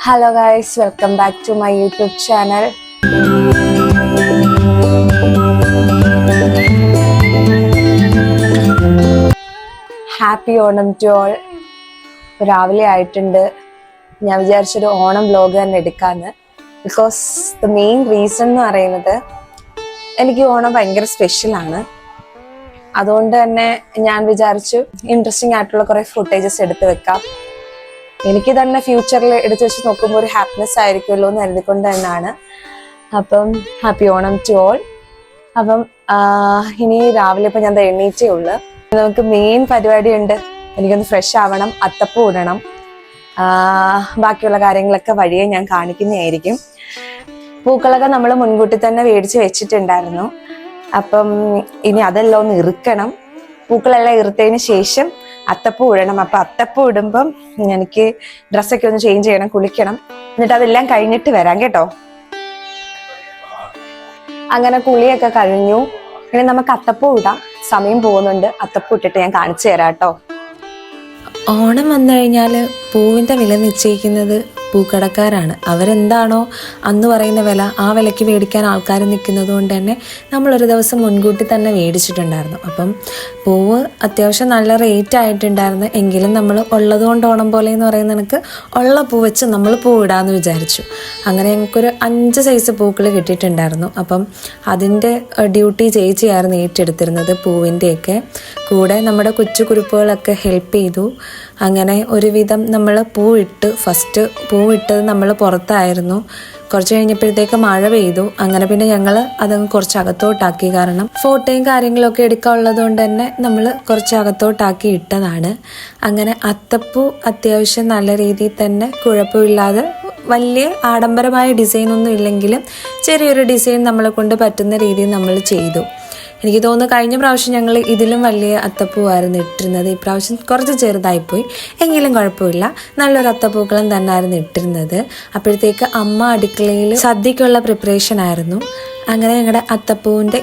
Hello guys, welcome back to my YouTube channel. Happy Onam to all. രാവിലെ ആയിട്ടുണ്ട്. ഞാൻ വിചാരിച്ചൊരു Onam vlog തന്നെ എടുക്കാന്ന്. ബിക്കോസ് ദ മെയിൻ റീസൺ എന്ന് പറയുന്നത് എനിക്ക് ഓണം ഭയങ്കര സ്പെഷ്യലാണ്. അതുകൊണ്ട് തന്നെ ഞാൻ വിചാരിച്ചു ഇൻട്രസ്റ്റിംഗ് ആയിട്ടുള്ള കുറെ ഫുട്ടേജസ് എടുത്ത് വെക്കാം. എനിക്ക് തന്നെ ഫ്യൂച്ചറിൽ എടുത്തു വെച്ച് നോക്കുമ്പോൾ ഒരു ഹാപ്പിനെസ് ആയിരിക്കുമല്ലോ എന്ന് കരുതിക്കൊണ്ട് തന്നെയാണ്. അപ്പം ഹാപ്പി ഓണം ടു ഓൾ. അപ്പം ഇനി രാവിലെ ഇപ്പം ഞാൻ എണ്ണീറ്റേ ഉള്ളു. നമുക്ക് മെയിൻ പരിപാടി ഉണ്ട്. എനിക്കൊന്ന് ഫ്രഷ് ആവണം, അത്തപ്പൂ ഇടണം, ബാക്കിയുള്ള കാര്യങ്ങളൊക്കെ വഴിയെ ഞാൻ കാണിക്കുന്നതായിരിക്കും. പൂക്കളൊക്കെ നമ്മൾ മുൻകൂട്ടി തന്നെ മേടിച്ച് വെച്ചിട്ടുണ്ടായിരുന്നു. അപ്പം ഇനി അതെല്ലാം ഒന്ന് ഇറുക്കണം. പൂക്കളെല്ലാം ഇറുത്തതിന് ശേഷം അത്തപ്പൂ ഇടണം. അപ്പൊ അത്തപ്പൂ ഇടുമ്പം എനിക്ക് ഡ്രസ്സൊക്കെ ഒന്ന് ചേഞ്ച് ചെയ്യണം, കുളിക്കണം. എന്നിട്ട് അതെല്ലാം കഴിഞ്ഞിട്ട് വരാം കേട്ടോ. അങ്ങനെ കുളിയൊക്കെ കഴിഞ്ഞു. ഇനി നമുക്ക് അത്തപ്പൂ ഇടാം. സമയം പോകുന്നുണ്ട്. അത്തപ്പൂ ഇട്ടിട്ട് ഞാൻ കാണിച്ചു തരാം കേട്ടോ. ഓണം വന്നു കഴിഞ്ഞാൽ പൂവിൻ്റെ വില നിശ്ചയിക്കുന്നത് പൂക്കടക്കാരാണ്. അവരെന്താണോ അന്ന് പറയുന്ന വില ആ വിലയ്ക്ക് മേടിക്കാൻ ആൾക്കാർ നിൽക്കുന്നത് കൊണ്ട് തന്നെ നമ്മളൊരു ദിവസം മുൻകൂട്ടി തന്നെ മേടിച്ചിട്ടുണ്ടായിരുന്നു. അപ്പം പൂവ് അത്യാവശ്യം നല്ല റേറ്റ് ആയിട്ടുണ്ടായിരുന്നു. എങ്കിലും നമ്മൾ ഉള്ളത് കൊണ്ട് ഓണം പോലെ എന്ന് പറയുന്ന കണക്ക് ഉള്ള പൂ വെച്ച് നമ്മൾ പൂ ഇടാമെന്ന് വിചാരിച്ചു. അങ്ങനെ ഞങ്ങൾക്കൊരു 5 സൈസ് പൂക്കൾ കിട്ടിയിട്ടുണ്ടായിരുന്നു. അപ്പം അതിൻ്റെ ഡ്യൂട്ടി ചേച്ചിയായിരുന്നു ഏറ്റെടുത്തിരുന്നത്. പൂവിൻ്റെയൊക്കെ കൂടെ നമ്മുടെ കൊച്ചു കുരുപ്പുകളൊക്കെ ഹെൽപ്പ് ചെയ്തു. അങ്ങനെ ഒരുവിധം നമ്മൾ ഫസ്റ്റ് പൂവിട്ടത് നമ്മൾ പുറത്തായിരുന്നു. കുറച്ച് കഴിഞ്ഞപ്പോഴത്തേക്ക് മഴ പെയ്തു. അങ്ങനെ പിന്നെ ഞങ്ങൾ അതങ്ങ് കുറച്ച് അകത്തോട്ടാക്കി. കാരണം ഫോട്ടോയും കാര്യങ്ങളൊക്കെ എടുക്കാനുള്ളത് കൊണ്ട് തന്നെ നമ്മൾ കുറച്ച് അകത്തോട്ടാക്കി ഇട്ടതാണ്. അങ്ങനെ അത്തപ്പൂ അത്യാവശ്യം നല്ല രീതിയിൽ തന്നെ കുഴപ്പമില്ലാതെ, വലിയ ആഡംബരമായ ഡിസൈൻ ഒന്നും ഇല്ലെങ്കിലും ചെറിയൊരു ഡിസൈൻ നമ്മളെ കൊണ്ട് പറ്റുന്ന രീതിയിൽ നമ്മൾ ചെയ്തു. എനിക്ക് തോന്നുന്നു കഴിഞ്ഞ പ്രാവശ്യം ഞങ്ങൾ ഇതിലും വലിയ അത്തപ്പൂവായിരുന്നു ഇട്ടിരുന്നത്. ഈ പ്രാവശ്യം കുറച്ച് ചെറുതായിപ്പോയി, എങ്കിലും കുഴപ്പമില്ല. നല്ലൊരു അത്തപ്പൂക്കളം തന്നെയായിരുന്നു ഇട്ടിരുന്നത്. അപ്പോഴത്തേക്ക് അമ്മ അടുക്കളയിൽ സദ്യക്കുള്ള പ്രിപ്പറേഷൻ ആയിരുന്നു. അങ്ങനെ ഞങ്ങളുടെ അത്തപ്പൂവിൻ്റെ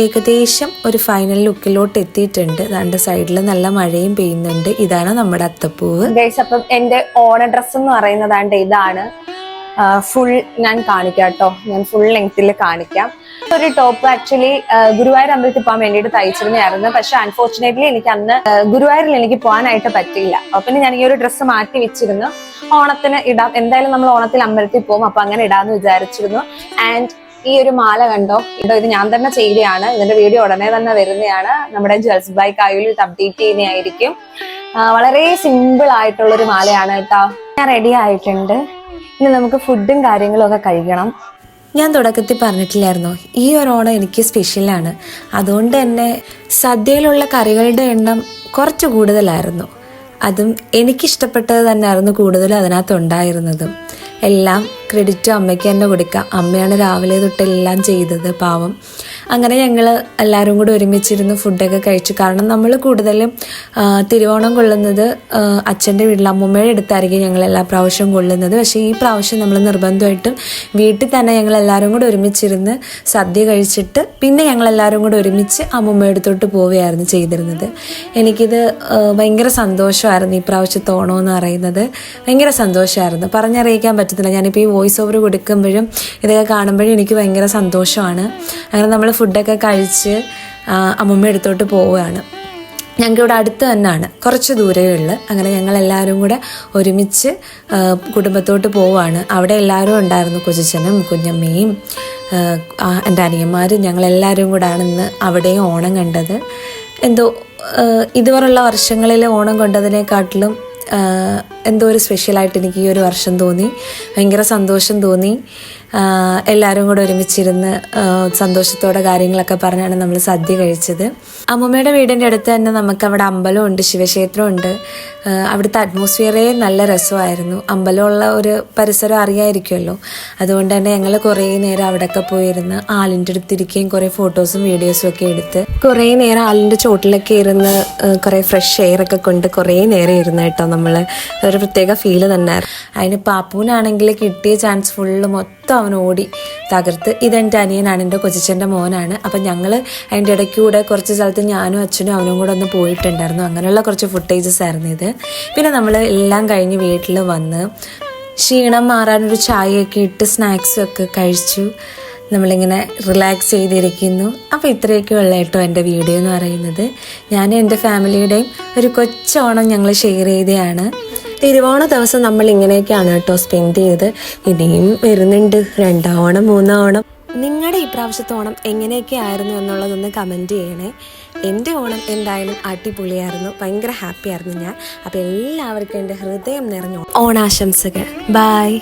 ഏകദേശം ഒരു ഫൈനൽ ലുക്കിലോട്ട് എത്തിയിട്ടുണ്ട്. രണ്ട് സൈഡിൽ നല്ല മഴയും പെയ്യുന്നുണ്ട്. ഇതാണ് നമ്മുടെ അത്തപ്പൂവ്. അപ്പം എൻ്റെ ഓണ ഡ്രസ്സ് എന്ന് പറയുന്നത് ഇതാണ്. ഫുൾ ഞാൻ കാണിക്കാം കേട്ടോ. ഞാൻ ഫുൾ ലെങ്ത്തിൽ കാണിക്കാം. ഒരു ടോപ്പ് ആക്ച്വലി ഗുരുവായൂർ അമ്പലത്തിൽ പോകാൻ വേണ്ടിയിട്ട് തയ്ച്ചിരുന്നതായിരുന്നു. പക്ഷെ അൺഫോർച്ചുനേറ്റ്ലി എനിക്ക് അന്ന് ഗുരുവായൂരിൽ എനിക്ക് പോകാനായിട്ട് പറ്റിയില്ല. അപ്പൊ പിന്നെ ഞാൻ ഈ ഒരു ഡ്രസ്സ് മാറ്റി വെച്ചിരുന്നു. ഓണത്തിന് ഇടാം, എന്തായാലും നമ്മൾ ഓണത്തിൽ അമ്പലത്തിൽ പോകും, അപ്പൊ അങ്ങനെ ഇടാന്ന് വിചാരിച്ചിരുന്നു. ആൻഡ് ഈ ഒരു മാല കണ്ടോ, ഇത് ഞാൻ തന്നെ ചെയ്തതാണ്. ഇതിന്റെ വീഡിയോ ഉടനെ തന്നെ വരുന്നതാണ്. നമ്മുടെ ജ്വൽസ് ബൈ കായുലിൽ ഇത് അപ്ഡേറ്റ് ചെയ്യുന്നതായിരിക്കും. വളരെ സിമ്പിൾ ആയിട്ടുള്ള ഒരു മാലയാണ് കേട്ടോ. ഞാൻ റെഡി ആയിട്ടുണ്ട്. ഇനി നമുക്ക് ഫുഡും കാര്യങ്ങളും ഒക്കെ കഴിക്കണം. ഞാൻ തുടക്കത്തിൽ പറഞ്ഞിട്ടില്ലായിരുന്നോ, ഈ ഒരു ഓണം എനിക്ക് സ്പെഷ്യലാണ്. അതുകൊണ്ട് തന്നെ സദ്യയിലുള്ള കറികളുടെ എണ്ണം കുറച്ച് കൂടുതലായിരുന്നു. അതും എനിക്കിഷ്ടപ്പെട്ടത് തന്നെയായിരുന്നു കൂടുതലും അതിനകത്തുണ്ടായിരുന്നതും. എല്ലാം ക്രെഡിറ്റ് അമ്മയ്ക്ക് തന്നെ കൊടുക്കാം. അമ്മയാണ് രാവിലെ തൊട്ടെല്ലാം ചെയ്തത്, പാവം. അങ്ങനെ ഞങ്ങൾ എല്ലാവരും കൂടെ ഒരുമിച്ചിരുന്ന് ഫുഡൊക്കെ കഴിച്ചു. കാരണം നമ്മൾ കൂടുതലും തിരുവോണം കൊള്ളുന്നത് അച്ഛൻ്റെ വീട്ടിൽ അമ്മൂമ്മയുടെ അടുത്തായിരിക്കും ഞങ്ങൾ എല്ലാ പ്രാവശ്യവും കൊള്ളുന്നത്. പക്ഷേ ഈ പ്രാവശ്യം നമ്മൾ നിർബന്ധമായിട്ടും വീട്ടിൽ തന്നെ ഞങ്ങൾ എല്ലാവരും കൂടെ ഒരുമിച്ചിരുന്ന് സദ്യ കഴിച്ചിട്ട് പിന്നെ ഞങ്ങളെല്ലാവരും കൂടെ ഒരുമിച്ച് അമ്മൂമ്മയുടെ അടുത്തോട്ട് പോവുകയായിരുന്നു ചെയ്തിരുന്നത്. എനിക്കിത് ഭയങ്കര സന്തോഷമായിരുന്നു. ഈ പ്രാവശ്യത്തെ ഓണം എന്ന് പറയുന്നത് ഭയങ്കര സന്തോഷമായിരുന്നു, പറഞ്ഞറിയിക്കാൻ പറ്റത്തില്ല. ഞാനിപ്പോൾ ഈ വോയിസ് ഓവർ കൊടുക്കുമ്പോഴും ഇതൊക്കെ കാണുമ്പോഴും എനിക്ക് ഭയങ്കര സന്തോഷമാണ്. അങ്ങനെ നമ്മൾ ഫുഡൊക്കെ കഴിച്ച് അമ്മൂമ്മ അടുത്തോട്ട് പോവുകയാണ്. ഞങ്ങൾക്ക് ഇവിടെ അടുത്ത് തന്നെയാണ്, കുറച്ച് ദൂരമേ ഉള്ളൂ. അങ്ങനെ ഞങ്ങൾ എല്ലാവരും കൂടെ ഒരുമിച്ച് കുടുംബത്തോട്ട് പോവുകയാണ്. അവിടെ എല്ലാവരും ഉണ്ടായിരുന്നു, കൊച്ചച്ഛനും കുഞ്ഞമ്മയും എൻ്റെ അനിയന്മാരും ഞങ്ങളെല്ലാവരും കൂടെയാണ് ഇന്ന് അവിടെയും ഓണം കണ്ടത്. എന്തോ ഇതുവരെയുള്ള വർഷങ്ങളിൽ ഓണം കൊണ്ടതിനെക്കാട്ടിലും എന്തോ ഒരു സ്പെഷ്യലായിട്ട് എനിക്ക് ഈ ഒരു വർഷം തോന്നി. ഭയങ്കര സന്തോഷം തോന്നി. എല്ലാവരും കൂടെ ഒരുമിച്ചിരുന്ന് സന്തോഷത്തോടെ കാര്യങ്ങളൊക്കെ പറഞ്ഞാണ് നമ്മൾ സദ്യ കഴിച്ചത്. അമ്മൂമ്മയുടെ വീടിൻ്റെ അടുത്ത് തന്നെ നമുക്ക് അവിടെ അമ്പലമുണ്ട്, ശിവക്ഷേത്രമുണ്ട്. അവിടുത്തെ അറ്റ്മോസ്ഫിയറേ നല്ല രസമായിരുന്നു. അമ്പലമുള്ള ഒരു പരിസരം അറിയാമായിരിക്കുമല്ലോ. അതുകൊണ്ട് തന്നെ ഞങ്ങൾ കുറേ നേരം അവിടെയൊക്കെ പോയിരുന്ന് ആലിൻ്റെ അടുത്തിരിക്കുകയും കുറേ ഫോട്ടോസും വീഡിയോസും ഒക്കെ എടുത്ത് കുറേ നേരം ആലിൻ്റെ ചോട്ടിലൊക്കെ ഇരുന്ന് കുറേ ഫ്രഷ് എയറൊക്കെ കൊണ്ട് കുറേ നേരം ഇരുന്ന് കേട്ടോ. നമ്മൾ ഒരു പ്രത്യേക ഫീല് തന്നെ. അതിന് പാപ്പൂനാണെങ്കിൽ കിട്ടിയ ചാൻസ് ഫുള്ള് മൊത്തം അവൻ ഓടി തകർത്ത്. ഇതെൻ്റെ അനിയനാണ്, എൻ്റെ കൊച്ചച്ഛൻ്റെ മോനാണ്. അപ്പം ഞങ്ങൾ അതിൻ്റെ ഇടയ്ക്കൂടെ കുറച്ച് സ്ഥലത്ത് ഞാനും അച്ഛനും അവനും കൂടെ ഒന്ന് പോയിട്ടുണ്ടായിരുന്നു. അങ്ങനെയുള്ള കുറച്ച് ഫുട്ടേജസ് ആയിരുന്നു ഇത്. പിന്നെ നമ്മൾ എല്ലാം കഴിഞ്ഞ് വീട്ടിൽ വന്ന് ക്ഷീണം മാറാനൊരു ചായയൊക്കെ ഇട്ട് സ്നാക്സും ഒക്കെ കഴിച്ചു. നമ്മളിങ്ങനെ റിലാക്സ് ചെയ്തിരിക്കുന്നു. അപ്പോൾ ഇത്രയൊക്കെ ഉള്ള കേട്ടോ എൻ്റെ വീഡിയോ എന്ന് പറയുന്നത്. ഞാനും എൻ്റെ ഫാമിലിയുടെയും ഒരു കൊച്ചോണം ഞങ്ങൾ ഷെയർ ചെയ്തതാണ്. തിരുവോണ ദിവസം നമ്മൾ ഇങ്ങനെയൊക്കെയാണ് കേട്ടോ സ്പെൻഡ് ചെയ്തത്. ഇനിയും വരുന്നുണ്ട് 2ാം ഓണം 3ാം ഓണം. നിങ്ങളുടെ ഈ പ്രാവശ്യത്തെ ഓണം എങ്ങനെയൊക്കെ ആയിരുന്നു എന്നുള്ളതൊന്ന് കമൻറ്റ് ചെയ്യണേ. എൻ്റെ ഓണം എന്തായാലും അടിപൊളിയായിരുന്നു, ഭയങ്കര ഹാപ്പി ആയിരുന്നു ഞാൻ. അപ്പോൾ എല്ലാവർക്കും എൻ്റെ ഹൃദയം നിറഞ്ഞ ഓണാശംസകൾ. ബായ്.